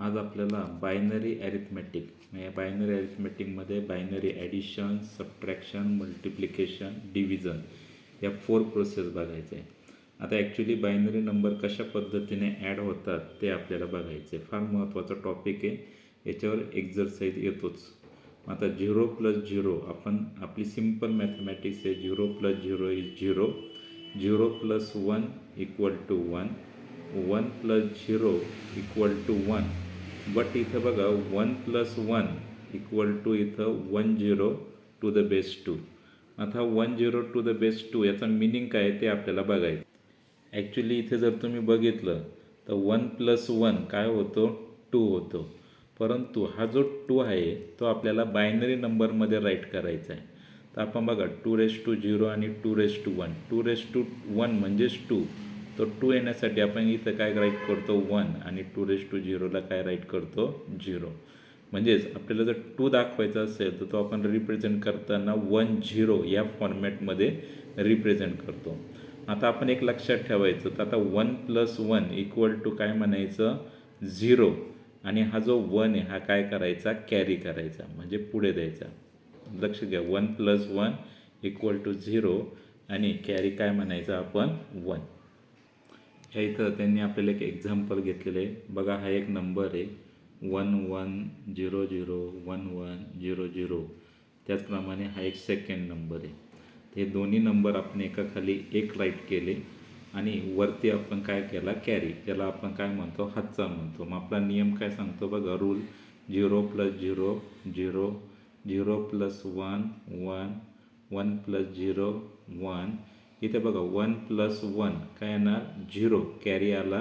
आज आपल्याला binary arithmetic म्हणजे बायनरी ॲरिथमॅटिकमध्ये binary addition, subtraction, multiplication, division या 4 प्रोसेस बघायचे आहे. आता ॲक्च्युली बायनरी नंबर कशा पद्धतीने ॲड होतात ते आपल्याला बघायचे. फार महत्त्वाचा टॉपिक आहे, याच्यावर एक्झरसाइज येतोच. आता 0 + 0 आपण आपली सिंपल मॅथमॅटिक्स आहे. 0 + 0 इज 0, 0 + 1 = 1, 1 + 0 = 1. बट इथं बघा 1 + 1 = इथं 1 0 टू द बेस 2. आता 1 0 टू द बेस 2 याचा मिनिंग काय ते आपल्याला बघायचं. ॲक्च्युली इथे जर तुम्ही बघितलं तर 1 + 1 काय होतो, 2 होतो. परंतु हा जो 2 आहे तो आपल्याला बायनरी नंबरमध्ये राईट करायचा आहे. तर आपण बघा 2⁻0 आणि 2⁻1. 2⁻1 म्हणजेच 2. तर 2 येण्यासाठी आपण इथं काय राईट करतो 1 आणि 2⁻0ला काय राईट करतो 0. म्हणजेच आपल्याला जर 2 दाखवायचा असेल तर तो आपण रिप्रेझेंट करताना 1 0 या फॉर्मॅटमध्ये रिप्रेझेंट करतो. आता आपण एक लक्षात ठेवायचं, तर आता 1 + 1 = काय म्हणायचं 0. आणि हा जो 1 आहे हा काय करायचा कॅरी करायचा म्हणजे पुढे द्यायचा. लक्ष घ्या 1 + 1 = 0 आणि कॅरी काय म्हणायचं आपण 1. ह्या इथं त्यांनी आपल्याला एक एक्झाम्पल घेतलेलं आहे. बघा हा एक नंबर आहे 1 1 0 0 1 1 0 0. त्याचप्रमाणे हा एक सेकंड नंबर आहे. हे दोन्ही नंबर आपण एकाखाली एक राईट केले आणि वरती आपण काय केला कॅरी. त्याला आपण काय म्हणतो हातचा म्हणतो. मग आपला नियम काय सांगतो बघा रूल 0 + 0 0, 0 + 1 1, 1 + 0 1. इथे बघा 1 + 1 काय येणार 0, कॅरी आला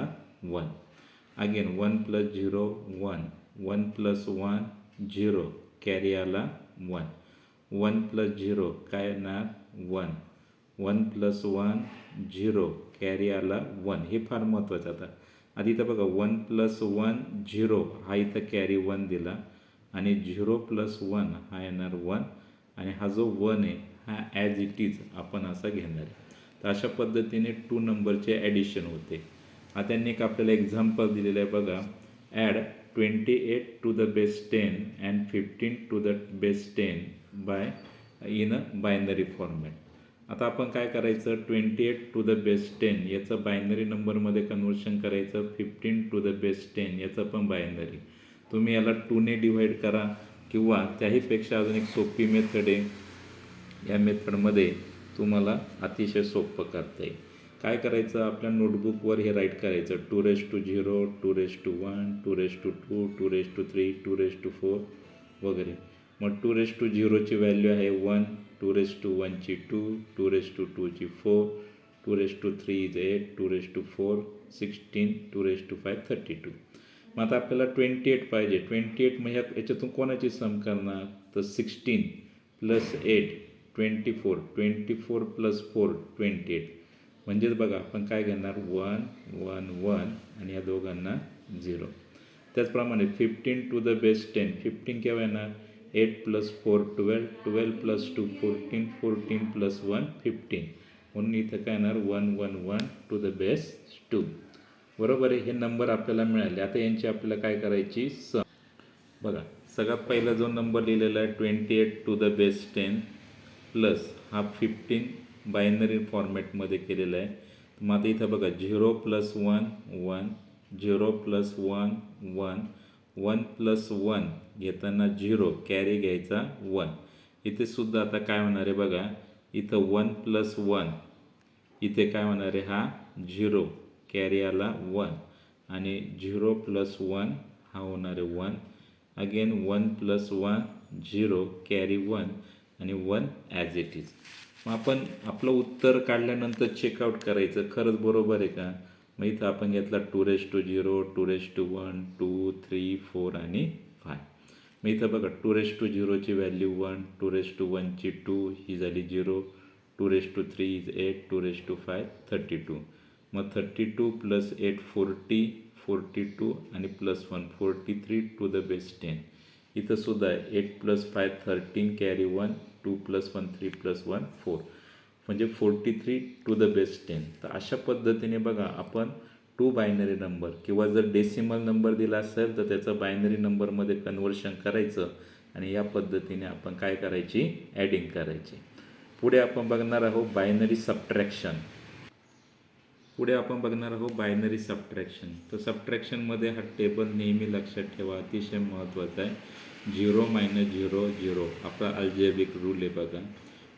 1. अगेन 1 + 0 1, 1 + 1 0, कॅरी आला 1. 1 + 0 काय येणार 1, 1 + 1 0, कॅरी आला 1. हे फार महत्त्वाचं. आता इथं बघा 1 + 1 0 हा इथं कॅरी 1 दिला आणि 0 + 1 हा येणार 1 आणि हा जो 1 आहे हा ॲज इट इज आपण असा घेणार आहे. तर अशा पद्धतीने 2 नंबरचे ॲडिशन होते. आता त्यांनी एक आपल्याला एक्झाम्पल दिलेलं आहे बघा. Add 28 to the base 10 and 15 to the base 10 by in a binary format. आता आपण काय करायचं 28 टू द बेस 10 याचं बायनरी नंबरमध्ये कन्वर्शन करायचं. 15 टू द बेस 10 याचं पण बायनरी. तुम्ही याला 2ने डिव्हाइड करा किंवा त्याहीपेक्षा अजून एक सोपी मेथड आहे. या मेथडमध्ये तुम्हाला अतिशय सोपं करता येईल. काय करायचं आपल्या नोटबुकवर हे राईट करायचं 2�0, 2�1, 2�2, 2�3, 2�4 वगैरे. मग 2�0ची व्हॅल्यू आहे 1, 2�1ची 2, 2�2ची 4, 2�3 इज 8, 2�4 16, 2�5 32. मग आता आपल्याला 28 पाहिजे. 28 म्हणजे याच्यातून कोणाची सम करणार तर 16 + 8 24, 24 + 4 28. म्हणजेच बघा आपण काय घेणार 1 1 1 आणि या दोघांना 0. त्याचप्रमाणे 15 टू द बेस 10 15 केव्हा येणार 8 + 4 12, 12 + 2 14, 14 + 1 15. म्हणून इथं काय येणार 1 1 1 टू द बेस 2. बरोबर आहे. हे नंबर आपल्याला मिळाले. आता यांची आपल्याला काय करायची सम. बघा सगळ्यात पहिला जो नंबर लिहिलेला आहे 28 टू द बेस 10 प्लस हा 15 बायनरी फॉर्मॅटमध्ये केलेला आहे. मग आता इथं बघा 0 + 1 1, 0 + 1 1, 1 + 1 घेताना 0, कॅरी घ्यायचा 1. इथे सुद्धा आता काय होणार आहे बघा इथं 1 + 1 इथे काय होणार आहे हा 0, कॅरी आला 1 आणि 0 + 1 हा होणार आहे 1. अगेन 1 + 1 0, कॅरी 1 आणि 1 ॲज इट इज. मग आपण आपलं उत्तर काढल्यानंतर चेकआउट करायचं खरंच बरोबर आहे का. मग इथं आपण घेतला 2�0, 2�1, 2 3 4 आणि 5. मग इथं बघा 2�0ची व्हॅल्यू 1, 2�1ची 2 ही झाली 0, 2�3 इज 8, 2�5 32. मग 32 + 8 40, 42 आणि +1 43 टू द बेस 10. इथं सुद्धा 8 + 5 13, कॅरी 1, 2 + 1 3 + 1 4 म्हणजे 43 टू द बेस 10. तर अशा पद्धतीने बघा आपण टू बायनरी नंबर, किंवा जर डेसिमल नंबर दिला असेल तर त्याचं बायनरी नंबरमध्ये कन्व्हर्शन करायचं आणि या पद्धतीने आपण काय करायची, ॲडिंग करायची. पुढे आपण बघणार आहोत बायनरी सबट्रॅक्शन. Binary subtraction. तर सबट्रॅक्शनमध्ये हा टेबल नेहमी लक्षात ठेवा, अतिशय महत्त्वाचा आहे. 0 - 0 0 आपला अल्जेब्रिक रूल आहे बघा.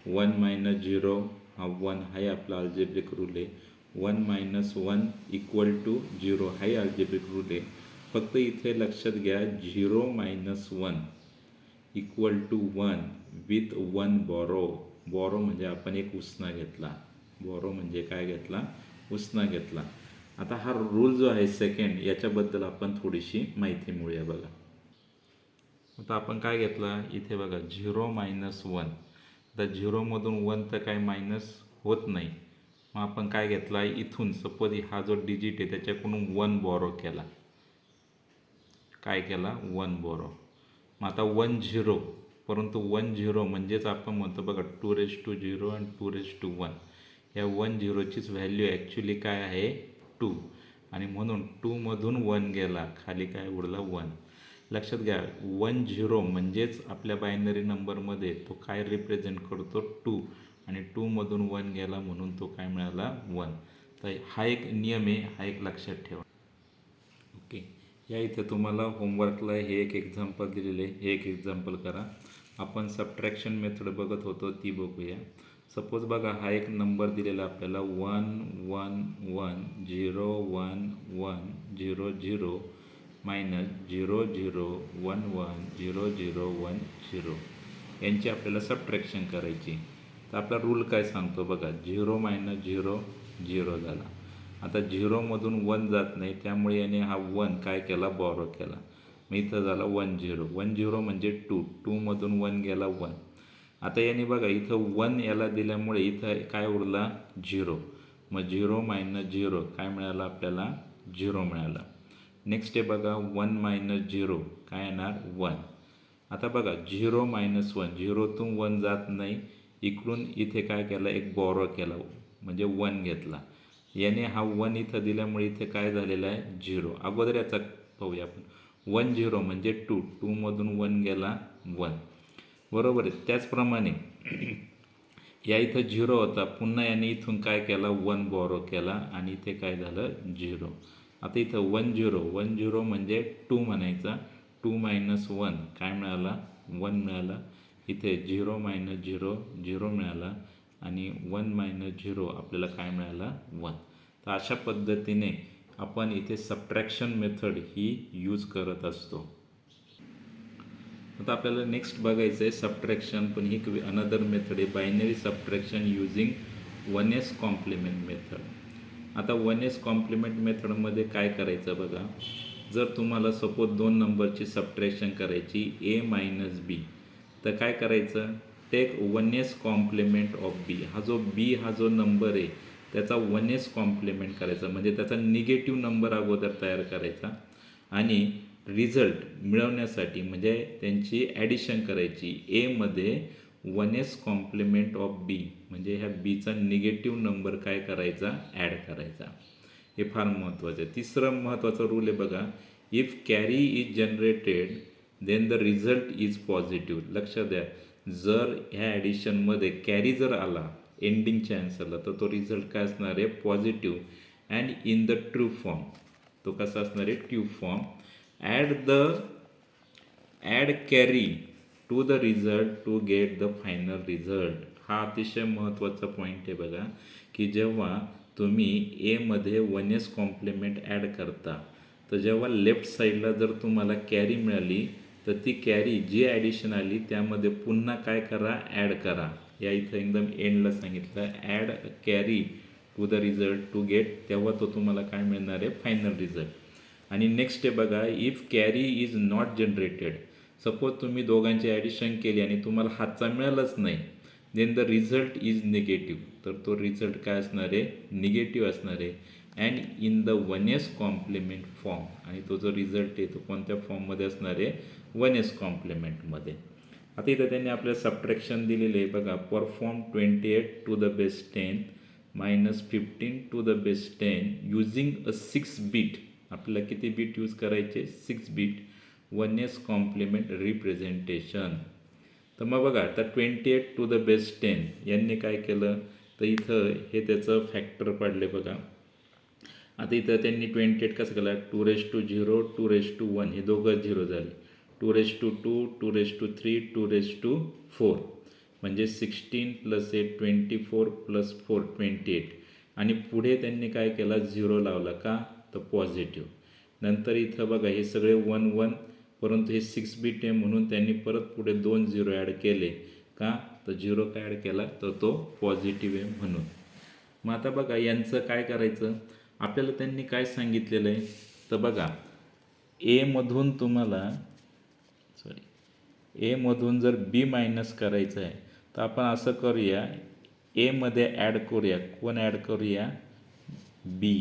1 - 0 हा 1 हाही आपला अल्जेब्रिक रूल आहे. 1 - 1 = 0 हाही अल्जेब्रिक रूल आहे. फक्त इथे लक्षात घ्या 0 - 1 = 1 विथ 1 बॉरो. बॉरो म्हणजे आपण एक उसना घेतला. बॉरो म्हणजे काय घेतला, उसना घेतला. आता हा रूल जो आहे सेकंड, याच्याबद्दल आपण थोडीशी माहिती मिळूया बघा. आता आपण काय घेतला इथे बघा 0 - 1. आता 0मधून 1 तर काय मायनस होत नाही. मग आपण काय घेतला इथून, सपोज हा जो डिजिट आहे त्याच्याकडून 1 बॉरो केला. काय केला 1 बॉरो. मग आता 1 0, परंतु 1 0 म्हणजेच आपण म्हणतो बघा 2⁻0 आणि 2⁻1. या 1 0चीच व्हॅल्यू ॲक्च्युली काय आहे 2, आणि म्हणून 2मधून 1 गेला, खाली काय उरला 1. लक्षात घ्या 1 0 म्हणजेच आपल्या बायनरी नंबरमध्ये तो काय रिप्रेझेंट करतो 2, आणि 2मधून 1 गेला म्हणून तो काय मिळाला 1. तर हा एक नियम आहे, हा एक लक्षात ठेवा. ओके, या इथे तुम्हाला होमवर्कला हे एक एक्झाम्पल दिलेले आहे, हे एक एक्झाम्पल करा. आपण सबट्रॅक्शन मेथड बघत होतो ती बघूया. सपोज बघा हा एक नंबर दिलेला आपल्याला 1 1 1 0 1 1 0 0 -0 0 1 1 0 0 1 0. यांची आपल्याला सबट्रॅक्शन करायची. तर आपला रूल काय सांगतो बघा, 0 - 0 0 झाला. आता 0मधून 1 जात नाही, त्यामुळे याने हा 1 काय केला बॉरो केला. मग इथं झाला 1 0. 1 0 म्हणजे 2, 2मधून 1 गेला 1. आता याने बघा इथं 1 याला दिल्यामुळे इथं काय उरला 0. मग 0 - 0 काय मिळालं आपल्याला 0 मिळाला. नेक्स्ट आहे बघा 1 - 0 काय येणार 1. आता बघा 0 - 1, 0तून 1 जात नाही, इकडून इथे काय केलं एक बॉरो केला, म्हणजे 1 घेतला. याने हा 1 इथं दिल्यामुळे इथे काय झालेला आहे 0. अगोदर याचा पाहूया आपण. 1 0 म्हणजे 2, 2मधून 1 गेला 1, बरोबर आहे. त्याचप्रमाणे या इथं 0 होता, पुन्हा याने इथून काय केला 1 बॉरो केला आणि इथे काय झालं 0. आता इथं 1 0 1 0 म्हणजे 2 म्हणायचा. 2 - 1 काय मिळाला 1 मिळाला. इथे 0 - 0 0 मिळाला, आणि 1 - 0 आपल्याला काय मिळाला 1. तर अशा पद्धतीने आपण इथे सबट्रॅक्शन मेथड ही यूज करत असतो. आता आपल्याला नेक्स्ट बघायचं आहे सबट्रॅक्शन, पण ही अनदर मेथड आहे binary subtraction using 1s complement method. आता 1s कॉम्प्लिमेंट मेथडमध्ये काय करायचं बघा, जर तुम्हाला सपोज 2 नंबरची सबट्रॅक्शन करायची a - b, तर काय करायचं, take 1s complement of b. हा जो नंबर आहे त्याचा 1s कॉम्प्लिमेंट करायचा, म्हणजे त्याचा निगेटिव्ह नंबर अगोदर तयार करायचा, आणि रिझल्ट मिळवण्यासाठी म्हणजे त्यांची ॲडिशन करायची. एमध्ये 1s कॉम्प्लिमेंट ऑफ बी, म्हणजे ह्या बीचा निगेटिव्ह नंबर काय करायचा ॲड करायचा. हे फार महत्त्वाचं आहे. तिसरं महत्त्वाचा रूल आहे बघा, if carry is generated then the result is positive. लक्षात द्या, जर ह्या ॲडिशनमध्ये कॅरी जर आला एंडिंगच्या आन्सरला, तर तो रिझल्ट काय असणार आहे positive and in the true form. तो कसा असणार आहे true form. Add carry to the result to get the final result. हा अतिशय महत्त्वाचा पॉईंट आहे बघा, की जेव्हा तुम्ही एमध्ये 1s कॉम्प्लिमेंट ॲड करता, तर जेव्हा लेफ्ट साईडला जर तुम्हाला कॅरी मिळाली, तर ती कॅरी जी ॲडिशन आली त्यामध्ये पुन्हा काय करा ॲड करा. या इथं एकदम एंडला सांगितलं add carry to the result to get, तेव्हा तो तुम्हाला काय मिळणार आहे फायनल रिझल्ट. आणि नेक्स्ट आहे बघा, if carry is not generated. Suppose तुम्ही दोघांची ॲडिशन केली आणि तुम्हाला हातचा मिळालाच नाही, then the result is negative. तर तो रिझल्ट काय असणार आहे निगेटिव्ह असणार आहे. And in the 1s complement form, आणि तो जो रिझल्ट आहे तो कोणत्या फॉर्ममध्ये असणार आहे 1s कॉम्प्लिमेंटमध्ये. आता इथं त्यांनी आपल्याला सबट्रॅक्शन दिलेले आहे बघा, perform 28 to the base 10 -15 to the base 10 using a 6 bit. आपल्याला किती बीट यूज करायचे? 6 बीट 1s कॉम्प्लिमेंट रिप्रेझेंटेशन. तर मग बघा आता 28 टू द बेस 10 यांनी काय केलं, तर इथं हे त्याचं फॅक्टर पडले बघा. आता इथं त्यांनी 28 कसं केलं, 2^0 2^1 हे दोघं 0 झाले, 2^2 2^3 2^4 म्हणजे 16 + 8 24 + 4 28. आणि पुढे त्यांनी काय केला, 0 लावला का, तर पॉझिटिव्ह. नंतर इथं बघा हे सगळे 1 1, परंतु हे 6 बीट आहे म्हणून त्यांनी परत पुढे 2 0 ॲड केले का, तर 0 काय ॲड केला, तर तो पॉझिटिव्ह आहे म्हणून. मग आता बघा यांचं काय करायचं, आपल्याला त्यांनी काय सांगितलेलं आहे, तर बघा एमधून तुम्हाला एमधून जर बी मायनस करायचं आहे, तर आपण असं करूया, एमध्ये ॲड करूया, कोण ॲड करूया, बी,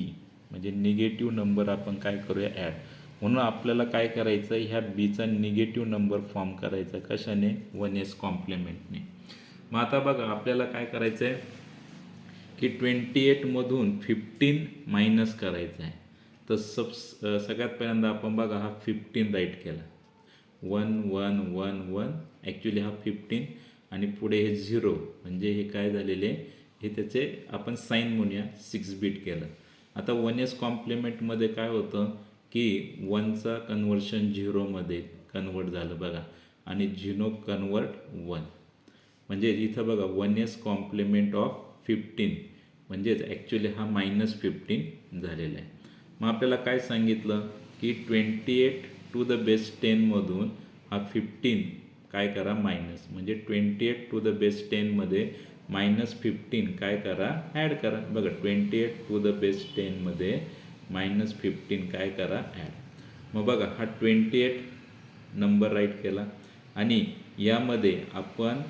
म्हणजे निगेटिव्ह नंबर आपण काय करूया, ॲड. म्हणून आपल्याला काय करायचं, ह्या बीचा निगेटिव्ह नंबर फॉर्म करायचा कशाने, 1s कॉम्प्लिमेंटने. मग आता बघा आपल्याला काय करायचं आहे की 28मधून 15 मायनस करायचं आहे. तर सगळ्यात पहिल्यांदा आपण बघा हा 15 राईट केला, 1 1 1 1, ॲक्च्युली हा 15 आणि पुढे हे 0 म्हणजे हे काय झालेले, हे त्याचे आपण साईन म्हणूया, 6 बीट केलं. आता 1s कॉम्प्लिमेंटमध्ये काय होतं की 1चा कन्व्हर्शन 0मध्ये कन्वर्ट झालं बघा, आणि 0 कन्वर्ट 1, म्हणजे इथं बघा 1s कॉम्प्लिमेंट ऑफ 15 म्हणजेच ॲक्च्युली हा -15 झालेला आहे. मग आपल्याला काय सांगितलं की 28 टू द बेस 10मधून हा 15 काय करा, मायनस, म्हणजे 28 टू द बेस 10मध्ये -15 काय करा, ॲड करा. बघा 28 टू द बेस 10मध्ये -15 काय करा, ॲड. मग बघा हा 28 नंबर राईट केला आणि यामध्ये आपण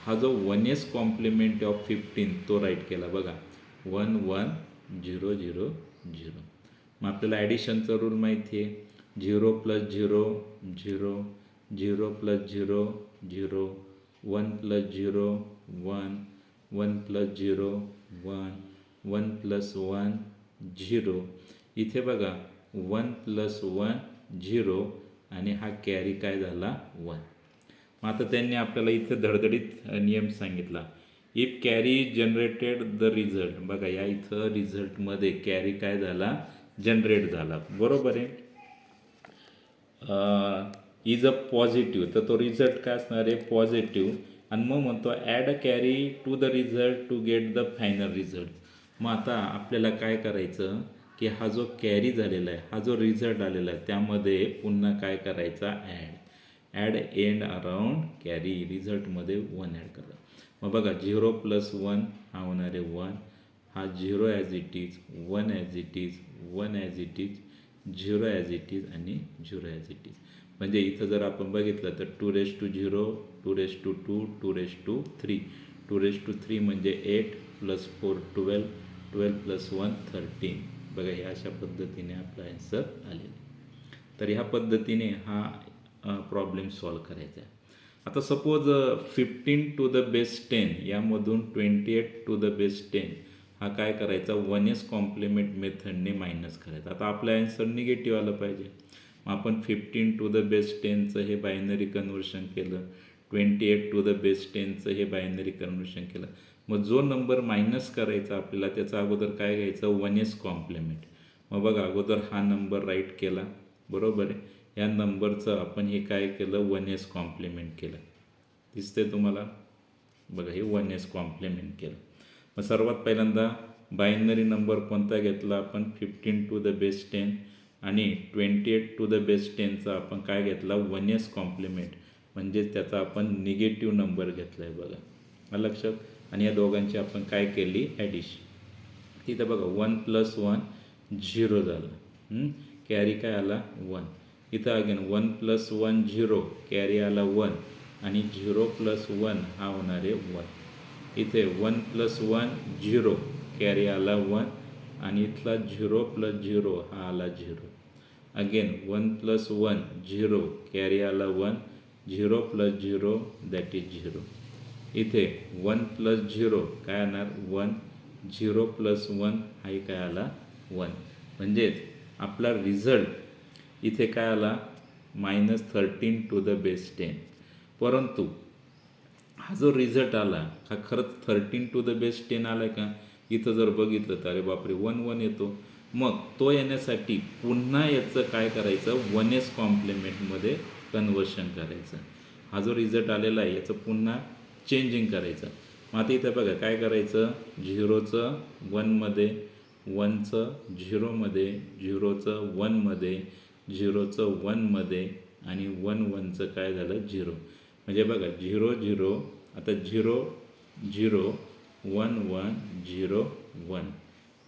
हा जो 1s कॉम्प्लिमेंट ऑफ 15 तो राईट केला बघा, 1 1 0 0 0. मग आपल्याला ॲडिशनचा रूल माहिती आहे, 0 + 0 0, 0 + 0 0, 1 + 0 1, 1 + 0 1, 1 + 1 0. इथे बघा 1 + 1 0 आणि हा कॅरी काय झाला, 1. मग आता त्यांनी आपल्याला इथे धडधडीत नियम सांगितला, if carry generated the result. बघा या इथं रिझल्टमध्ये कॅरी काय झाला, जनरेट झाला, बरोबर आहे, इज अ पॉझिटिव्ह, तर तो रिझल्ट काय असणार आहे, पॉझिटिव्ह. आणि मग म्हणतो add a carry to the result to get the final result. मग आता आपल्याला काय करायचं की हा जो कॅरी झालेला आहे, हा जो रिझल्ट आलेला आहे, त्यामध्ये पुन्हा काय करायचा, ॲड एंड अराउंड कॅरी, रिझल्टमध्ये 1 ॲड करा. मग बघा 0 + 1 हा होणार आहे 1, हा 0 as it is, 1 as it is, 1 as it is, 0 as it is आणि 0 ॲज इट इज. म्हणजे इथं जर आपण बघितलं तर 2^0 2^2 2^3, 2^3 म्हणजे 8 + 4 12, 12 + 1 13. बघा ह्या अशा पद्धतीने आपला ॲन्सर आलेला. तर ह्या पद्धतीने हा प्रॉब्लेम सॉल्व करायचा आहे. आता सपोज 15 टू द बेस 10 यामधून 28 टू द बेस 10 हा काय करायचा, 1s कॉम्प्लिमेंट मेथडने मायनस करायचा. आता आपला ॲन्सर निगेटिव्ह आलं पाहिजे. मग आपण 15 टू द बेस 10चं हे बायनरी कन्व्हर्शन केलं, 28 टू द बेस 10चं हे बायनरी कन्व्हर्शन केलं. मग जो नंबर मायनस करायचा आपल्याला त्याचा अगोदर काय घ्यायचं, 1s कॉम्प्लिमेंट. मग बघा अगोदर हा नंबर राईट केला, बरोबर आहे, या नंबरचं आपण हे काय केलं, 1s कॉम्प्लिमेंट केलं, दिसते तुम्हाला, बघा हे 1s कॉम्प्लिमेंट केलं. मग सर्वात पहिल्यांदा बायनरी नंबर कोणता घेतला आपण, 15 टू द बेस 10 आणि 28 टू द बेस 10चा आपण काय घेतला, 1s कॉम्प्लिमेंट, म्हणजे त्याचा आपण निगेटिव्ह नंबर घेतला आहे बघा, लक्षात. आणि या दोघांची आपण काय केली, ॲडिशन. तिथं बघा 1 + 1 0 झालं, कॅरी काय आला, 1. इथं अगेन 1 + 1 0, कॅरी आला 1 आणि 0 + 1 हा होणार आहे 1. इथे 1 + 1 0, कॅरी आला 1 आणि इथला 0 + 0 हा आला 0. अगेन 1 + 1 0, कॅरी आला 1, 0 + 0 दॅट इज 0. इथे 1 + 0 काय येणार, 1 0 + 1 हाही काय आला 1. म्हणजेच आपला रिझल्ट इथे काय आला -13^10. परंतु हा जो रिझल्ट आला हा खरंच 13^10 आला का? इथं जर बघितलं तर अरे बापरे 1 1 येतो. मग तो येण्यासाठी पुन्हा याचं काय करायचं 1s कॉम्प्लिमेंटमध्ये कन्वर्शन करायचं. हा जो रिझल्ट आलेला आहे याचं पुन्हा चेंजिंग करायचं. मग आता इथं बघा काय करायचं 0चं 1मध्ये, 1चं 0मध्ये, 0चं 1मध्ये, 0चं 1मध्ये आणि 1 1चं काय झालं 0. म्हणजे बघा 0 0 आता 0 0 1 1 0 1.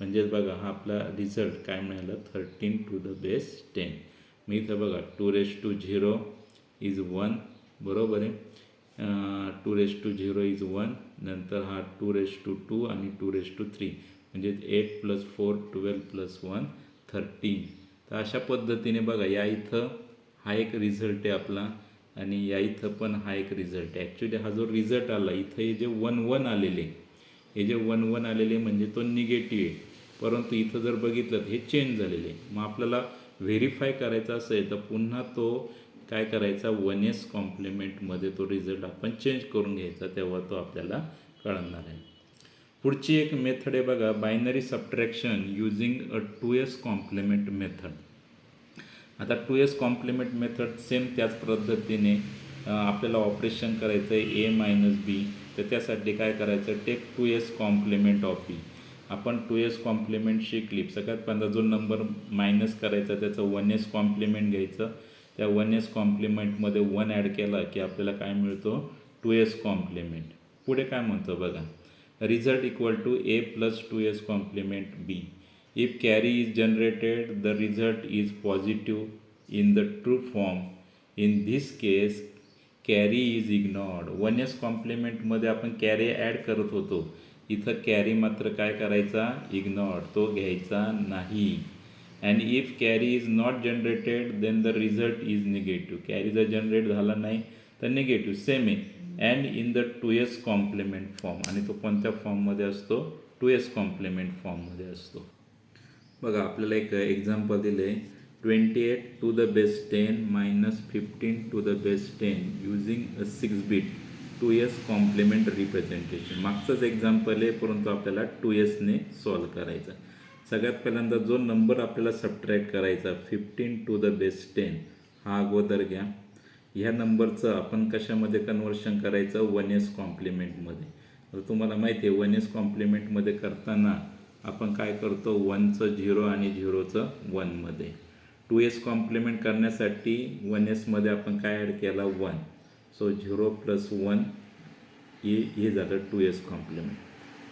म्हणजेच बघा हा आपला रिझल्ट काय मिळाला 13^10. मग इथं बघा 2^0 इज 1 बरोबर आहे. 2^0 इज 1. नंतर हा 2^2 आणि 2^3 म्हणजे 8 + 4 12 + 1 13. तर अशा पद्धतीने बघा या इथं हा एक रिझल्ट आहे आपला आणि या इथं पण हा एक रिझल्ट आहे. ॲक्च्युली हा जो रिझल्ट आला इथं हे जे 1 1 आलेले हे जे 1 1 आलेले म्हणजे तो निगेटिव्ह आहे. परंतु इथं जर बघितलं तर हे चेंज झालेले आहे. मग आपल्याला व्हेरीफाय करायचा असेल तर पुन्हा तो काय करायचा 1s कॉम्प्लिमेंटमध्ये तो रिझल्ट आपण चेंज करून घ्यायचा तेव्हा तो आपल्याला कळणार आहे. पुढची एक मेथड आहे बघा बायनरी सबट्रॅक्शन युजिंग अ 2s कॉम्प्लिमेंट मेथड. आता 2s कॉम्प्लिमेंट मेथड सेम त्याच पद्धतीने आपल्याला ऑपरेशन करायचं आहे a - b. तर त्यासाठी काय करायचं take 2s complement of b. आपण 2s कॉम्प्लिमेंट शिकली. सगळ्यात पहिल्यांदा जो नंबर मायनस करायचा त्याचं 1s कॉम्प्लिमेंट घ्यायचं. त्या 1s कॉम्प्लिमेंटमध्ये 1 ॲड केला की आपल्याला काय मिळतो 2s कॉम्प्लिमेंट. पुढे काय म्हणतो बघा result equal to a + 2s complement b. If carry is generated the result is positive in the true form. In this case carry is ignored. 1s कॉम्प्लिमेंटमध्ये आपण कॅरी ॲड करत होतो. इथं कॅरी मात्र काय करायचा इग्नॉर्ड तो घ्यायचा नाही. And if carry is not generated then the result is negative. Carry जर जनरेट झाला नाही तर निगेटिव्ह सेम आहे. And in the 2s complement form. आणि तो कोणत्या फॉर्ममध्ये असतो 2s कॉम्प्लिमेंट फॉर्ममध्ये असतो. बघा आपल्याला एक एक्झाम्पल दिले 28^10 - 15^10 using a 6-bit 2s complement representation. मागचंच एक्झाम्पल आहे परंतु आपल्याला 2sने सॉल्व करायचं. सगळ्यात पहिल्यांदा जो नंबर आपल्याला सबट्रॅक्ट करायचा 15^10 हा अगोदर घ्या. ह्या नंबरचं आपण कशामध्ये कन्वर्शन करायचं 1s कॉम्प्लिमेंटमध्ये. तर तुम्हाला माहिती आहे 1s कॉम्प्लिमेंटमध्ये करताना आपण काय करतो 1चं 0 आणि 0चं 1मध्ये. 2s कॉम्प्लिमेंट करण्यासाठी 1sमध्ये आपण काय ॲड केला 1. सो 0 + 1 हे झालं 2s कॉम्प्लिमेंट.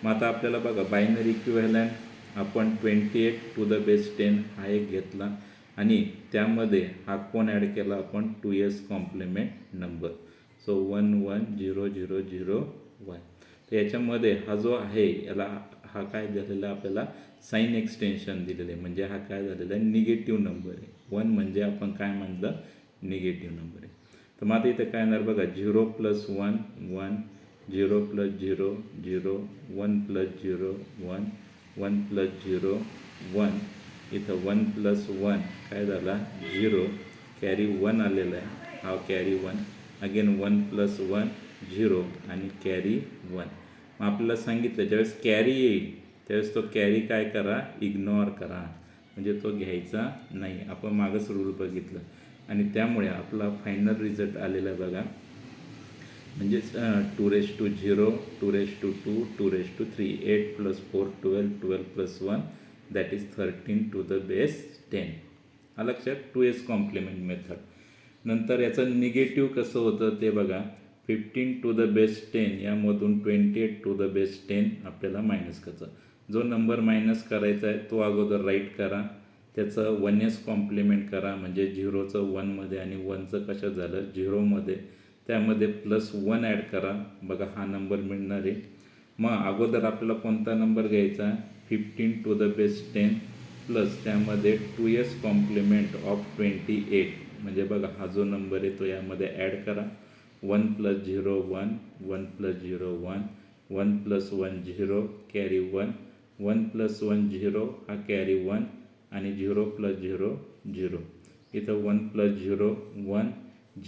मग आता आपल्याला बघा बायनरी इक्विव्हॅलंट आपण 28^10 हा एक घेतला आणि त्यामध्ये हा कोण ॲड केला आपण 2s कॉम्प्लिमेंट नंबर. सो 1 1 0 0 0 1. तर याच्यामध्ये हा जो आहे याला हा काय झालेला आपल्याला साईन एक्सटेन्शन दिलेलं आहे. म्हणजे हा काय झालेला आहे निगेटिव्ह नंबर आहे. 1 म्हणजे आपण काय म्हणलं निगेटिव्ह नंबर आहे. तर मग आता इथं काय येणार बघा 0 + 1 1 0 + 0 0 1 + 0 1 1 + 0 1. इथं 1 + 1 काय झाला 0. कॅरी 1 आलेला आहे. हा कॅरी 1. अगेन 1 + 1 0 आणि कॅरी 1. मग आपल्याला सांगितलं ज्यावेळेस कॅरी येईल त्यावेळेस तो कॅरी काय करा इग्नोर करा. म्हणजे तो घ्यायचा नाही. आपण मागच रूल बघितलं आणि त्यामुळे आपला फायनल रिझल्ट आलेला बघा म्हणजेच 2^0 2^2 2^3 8 + 4 12 12 + 1 दॅट इज 13^10. हा लक्षात 2s कॉम्प्लिमेंट मेथड. नंतर याचं निगेटिव्ह कसं होतं ते बघा 15^10 यामधून 28^10 आपल्याला मायनस करायचं. जो नंबर मायनस करायचा आहे तो अगोदर राईट करा. त्याचं 1s कॉम्प्लिमेंट करा म्हणजे 0चं 1मध्ये आणि 1चं कशात झालं 0मध्ये. त्यामध्ये +1 ॲड करा. बघा हा नंबर मिळणार आहे. मग अगोदर आपल्याला कोणता नंबर घ्यायचा 15^10 प्लस त्यामध्ये 2s कॉम्प्लिमेंट ऑफ 28. म्हणजे बघा हा जो नंबर आहे तो यामध्ये ॲड करा. 1 + 0 1 1 + 0 1 1 + 1 0 कॅरी 1 1 + 1 0 हा कॅरी 1 आणि 0 + 0 0. इथं 1 + 0 1,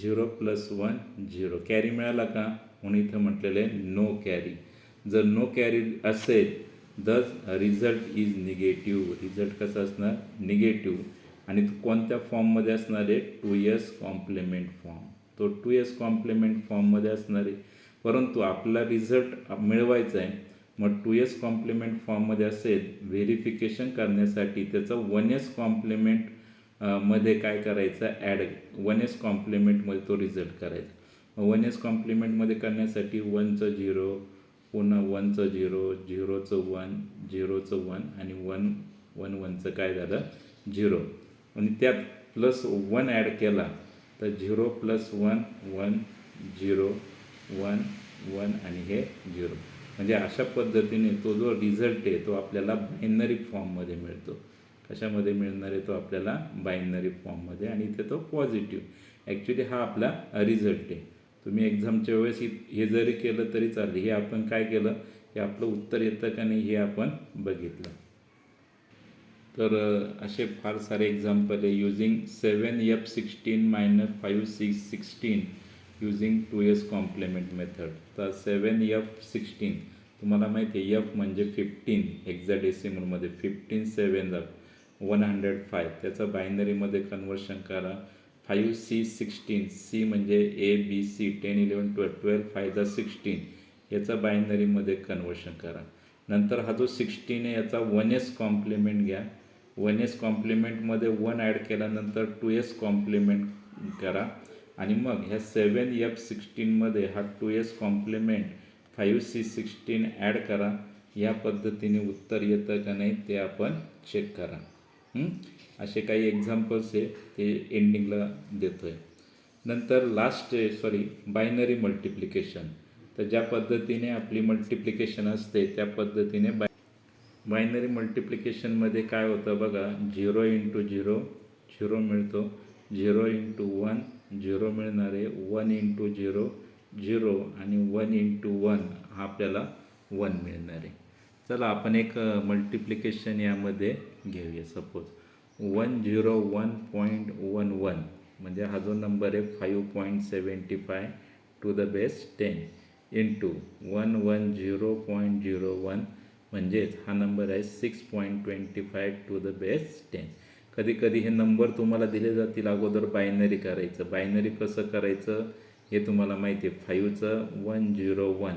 0 + 1 0. कॅरी मिळाला का? म्हणून इथं म्हटलेलं आहे नो कॅरी. जर नो कॅरी असेल दस रिझल्ट इज निगेटिव्ह. रिझल्ट कसा असणार? निगेटिव्ह. आणि तो कोणत्या फॉर्ममध्ये असणार आहे? 2s complement form. तो 2s कॉम्प्लिमेंट फॉर्ममध्ये असणार आहे. परंतु आपला रिझल्ट मिळवायचा आहे, मग 2s कॉम्प्लिमेंट फॉर्ममध्ये असेल, व्हेरिफिकेशन करण्यासाठी त्याचं 1s कॉम्प्लिमेंट मध्ये काय करायचं? ॲड 1s कॉम्प्लिमेंटमध्ये तो रिझल्ट करायचा. 1s कॉम्प्लिमेंटमध्ये करण्यासाठी 1चं 0, पुन्हा 1चं 0, 0चं 1, 0चं 1 आणि 1 1 1चं काय झालं? 0. आणि त्यात +1 ॲड केला तर 0 + 1 1 0 1 1 आणि हे 0. म्हणजे अशा पद्धतीने तो जो रिझल्ट आहे तो आपल्याला बायनरी फॉर्ममध्ये मिळतो. कशामध्ये मिळणार आहे? तो आपल्याला बायनरी फॉर्ममध्ये. आणि इथे तो पॉझिटिव्ह. ॲक्च्युली हा आपला रिझल्ट आहे. तुम्ही एक्झामच्या वेळेस हे जरी केलं तरी चालेल. हे आपण काय केलं? हे आपलं उत्तर येतं का नाही हे आपण बघितलं. तर असे फार सारे एक्झाम्पल आहे. Using 7f16 - 5c16 using 2s complement method. तर 7f16 तुम्हाला माहिती आहे, एफ म्हणजे 15 हेक्साडेसिमलमध्ये. 15 7 105. त्याचं बायनरीमध्ये कन्वर्शन करा. 5c16 सी म्हणजे ABC 10 11 12 12 5 16 याचं बायनरीमध्ये कन्वर्शन करा. नंतर हा जो 16 आहे याचा 1s कॉम्प्लिमेंट घ्या. 1s कॉम्प्लिमेंटमध्ये 1 ॲड केल्यानंतर 2s कॉम्प्लिमेंट करा. आणि मग ह्या 7f16मध्ये हा 2s कॉम्प्लिमेंट 5c16 ॲड करा. या पद्धतीने उत्तर येतं का नाही ते आपण चेक करा. असे काही एक्झाम्पल्स आहे ते एंडिंगला देतो आहे. नंतर लास्ट बायनरी मल्टिप्लिकेशन. तर ज्या पद्धतीने आपली मल्टिप्लिकेशन असते त्या पद्धतीने बायनरी मल्टिप्लिकेशनमध्ये काय होतं बघा. 0 × 0 0 मिळतो. 0 × 1 0 मिळणार आहे. 1 × 0 0 आणि 1 × 1 हा आपल्याला 1 मिळणार आहे. चला आपण एक मल्टिप्लिकेशन यामध्ये घेऊया. सपोज 101.11 म्हणजे हा जो नंबर आहे 5.75 ⁻10 इंटू 110.01 म्हणजेच हा नंबर आहे 6.25 ⁻10. कधी कधी हे नंबर तुम्हाला दिले जातील, अगोदर बायनरी करायचं. बायनरी कसं करायचं हे तुम्हाला माहिती आहे. 5चं 101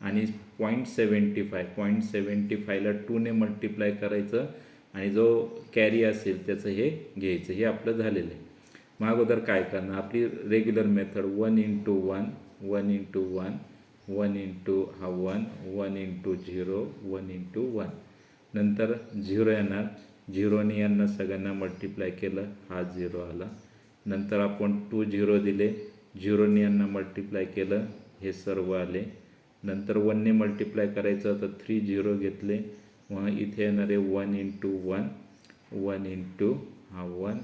आणि 0.75ला 2ने मल्टिप्लाय करायचं आणि जो कॅरी असेल त्याचं हे घ्यायचं. हे आपलं झालेलं आहे. मग अगोदर काय करणार? आपली रेग्युलर मेथड 1 × 1 1 × 1 1 × हा 1 1 × 0 1 × 1. नंतर 0 येणार. 0ने यांना सगळ्यांना मल्टिप्लाय केलं, हा 0 आला. नंतर आपण 2 0 दिले, 0ने यांना मल्टिप्लाय केलं, हे सर्व आले. नंतर 1ने मल्टिप्लाय करायचं तर 3 0 घेतले. मग इथे येणार आहे 1 × 1 1 × हा 1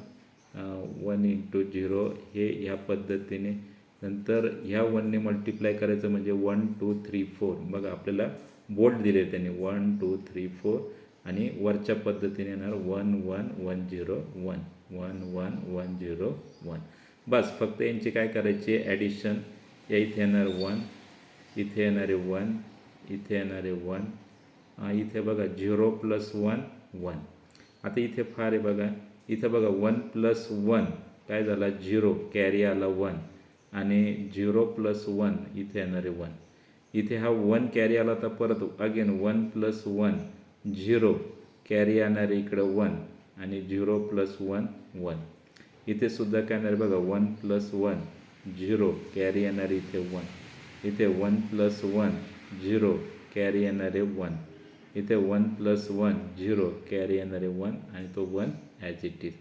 1 × 0 हे ह्या पद्धतीने. नंतर ह्या 1ने मल्टिप्लाय करायचं म्हणजे 1 2 3 4. बघा आपल्याला बोल्ड दिले त्यांनी 1 2 3 4 आणि वरच्या पद्धतीने येणार 1 1 1 0 1 1 1 1 0 1. बस फक्त यांची काय करायची? ॲडिशन. या इथे येणार 1, इथे येणारे 1, इथे येणारे 1. इथे बघा 0 + 1 1. आता इथे फार आहे बघा. इथं बघा 1 + 1 काय झाला? 0 कॅरी आला 1 आणि 0 + 1 इथे येणारे 1. इथे हा 1 कॅरी आला तर परत अगेन 1 + 1 0 कॅरी येणारे इकडं 1 आणि 0 + 1 1. इथे सुद्धा काय येणार बघा 1 + 1 0 कॅरी येणारे इथे 1. इथे 1 + 1 0 कॅरी येणारे 1. इथे 1 + 1 0 कॅरी येणारे 1 आणि तो 1 ॲज इट इज.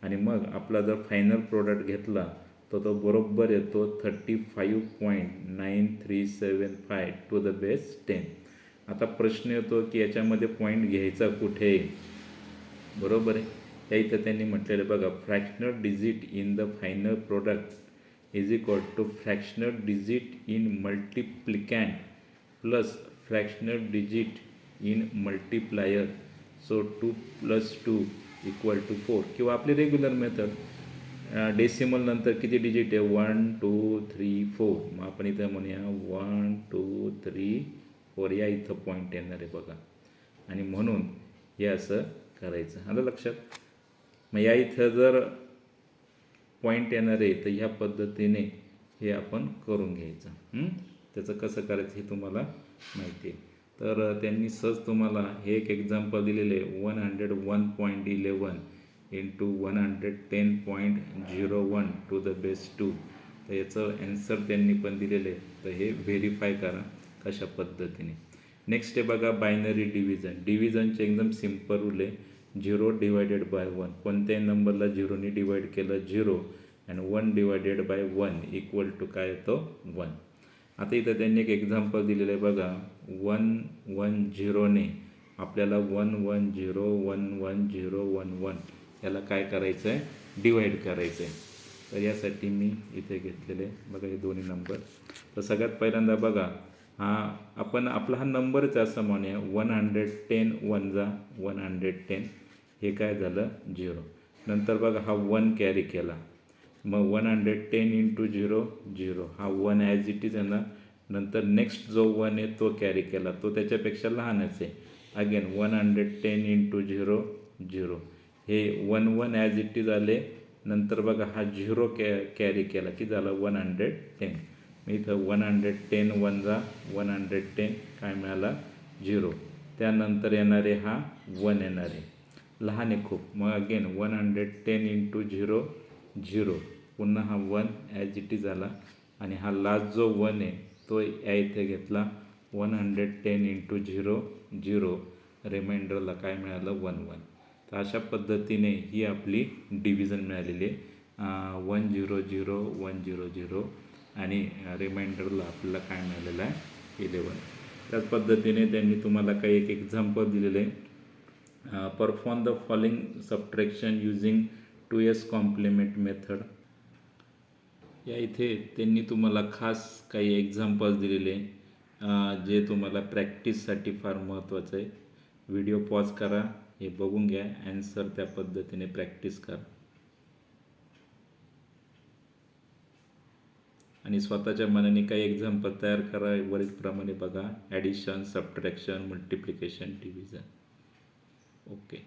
आणि मग आपला जर फायनल प्रोडक्ट घेतला तर तो बरोबर येतो 35.9375 ⁻10. आता प्रश्न येतो की याच्यामध्ये पॉईंट घ्यायचा कुठे? बरोबर आहे. त्या इथं त्यांनी म्हटलेलं बघा, fractional digit in the final product is equal to fractional digit in multiplicand plus fractional digit in multiplier. So 2 + 2 = 4 किंवा आपली रेग्युलर मेथड डेसिमल नंतर किती डिजिट आहे 1 2 3 4. मग आपण इथं म्हणूया 1 2 3 4 या इथं पॉईंट येणार आहे बघा. आणि म्हणून हे असं करायचं. आलं लक्षात. मग या इथं जर पॉईंट येणार आहे तर ह्या पद्धतीने हे आपण करून घ्यायचं. त्याचं कसं करायचं हे तुम्हाला माहिती आहे. तर त्यांनी सहज तुम्हाला हे एक एक्झाम्पल दिलेलं आहे 101.11 इंटू 110.01 टू द बेस 2. तर याचं ॲन्सर त्यांनी पण दिलेलं आहे. तर हे व्हेरीफाय करा कशा पद्धतीने. नेक्स्ट आहे बघा बायनरी डिव्हिजन. डिव्हिजनचे एकदम सिम्पल रूल आहे 0 डिवायडेड बाय 1. कोणत्याही नंबरला 0ने डिवाइड केलं 0 आणि 1 डिवायडेड बाय 1 इक्वल टू काय येतो 1. आता इथं त्यांनी एक एक्झाम्पल दिलेलं आहे बघा 110ने आपल्याला 1101101 याला काय करायचं आहे डिवाइड करायचं आहे. तर यासाठी मी इथे घेतलेले बघा हे दोन्ही नंबर. तर सगळ्यात पहिल्यांदा बघा आपण आपला हा नंबरच असं म्हणूया 110 1 जा 110 हे काय झालं 0. नंतर बघा हा 1 कॅरी केला मग 110 इंटू 0 0 हा 1 ॲज इट इज आहे ना. नंतर नेक्स्ट जो 1 आहे तो कॅरी केला तो त्याच्यापेक्षा लहानच आहे. अगेन 110 इंटू 0 0 हे 1 1 ॲज इट इज आले. नंतर बघा हा 0 कॅरी केला की झालं 110. मी इथं 110 1 जा 110 काय मिळाला 0. त्यानंतर येणारे हा 1 येणारे लहान आहे खूप. मग अगेन 110 इंटू 0 0 पुन्हा हा 1 ॲज इट इज आला. आणि हा लास्ट जो 1 आहे तो या इथे घेतला 110 इंटू 0 0 रिमाइंडरला काय मिळालं 1 1. तर अशा पद्धतीने ही आपली डिव्हिजन मिळालेली आहे 100 आणि रिमाइंडरला आपल्याला काय मिळालेलं आहे 11. त्याच पद्धतीने त्यांनी तुम्हाला काही एक एक्झाम्पल दिलेलं आहे perform the following subtraction using 2s complement method. या इथे त्यांनी तुम्हाला खास काही एक्झाम्पल्स दिलेले जे तुम्हाला प्रॅक्टिससाठी फार महत्त्वाचं आहे. व्हिडिओ पॉज करा हे बघून घ्या ॲन्सर त्या पद्धतीने प्रॅक्टिस करा आणि स्वतःच्या मनाने काही एक्झाम्पल तयार करा. वरीलप्रमाणे बघा addition subtraction multiplication division. Okay.